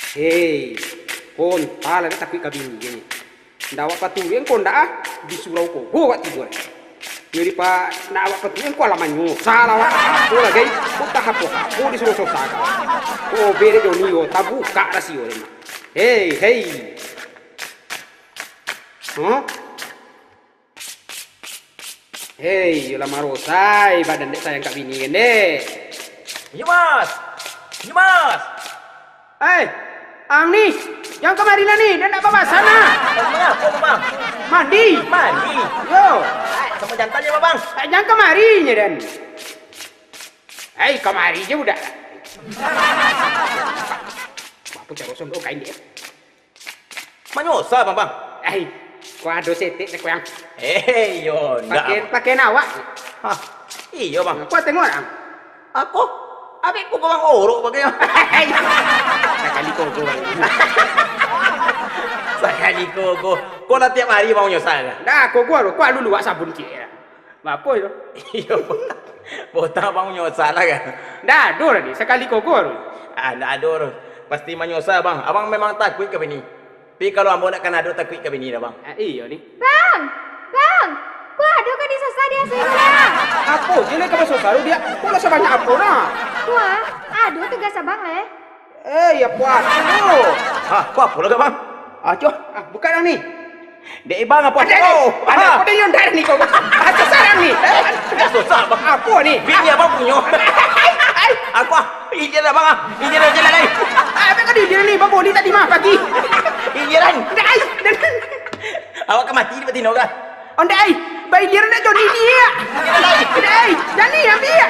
Hei, kon pala takui kabini gini. Ndawa patuyen kon dah di surau ko go wat tidur. Jadi pa na awak patuyen ko alamanyo. Salah wa ko lagi. Ko tak hapo. Ko di surau saga. Ko bere do niyo tabu ka rasio ni. Hei, hei. Huh? Hei, yola marosai badan dek sayang kabini gini. Iya mas. Iya mas. Ang nih, yang kemarin nih, dan nak bawa sana. Mengapa bang? Mandi. Mandi. Yo, Sama jantannya bang. yang kemarinnya dan. Kemarinnya udah. Apa cara sondo kain dia? Manyosa bang. Kau ada setek nak yang. Yo, Pakai nawak. Hah, iya bang. Kau tengok orang. Aku, abikku bang orok bagaimana? Sekali kau bang. Sekali kau. Kau lah tiap hari bang nyosa. Dah, kau lo, kau dulu wak sabun kira. Apa itu? Iya, bota bang nyosa lah kan? Dah, dua ni. Sekali kau lo. Ada ador. Pasti manyosa bang. Abang memang takut ke bini. Tapi kalau abang nak kena ador takut ke bini dah bang. Iya ni. Bang, kau ada kan di sasa dia sehingga? Apa? Dia nak masuk baru dia. Kau lah sebanyak apa nak? Wah, aduh tegas abang leh. Ya puas. Hah, kau apa lagi bang? Aduh, bukan yang ni. Dek bang apa? Ada apa yang dari ni kau? Ada sarang ni. Dah susah bang. Apa ni? Bini abang punya. Aku izin dah bang. Izin dah jalan lagi. Apa kau dia ni? Bapak ni tadi mah pagi. Izin dah. Dan Awak ke mati di betina kah? ondai, bayi dia nak jadi dia. Dai, jadi ambil.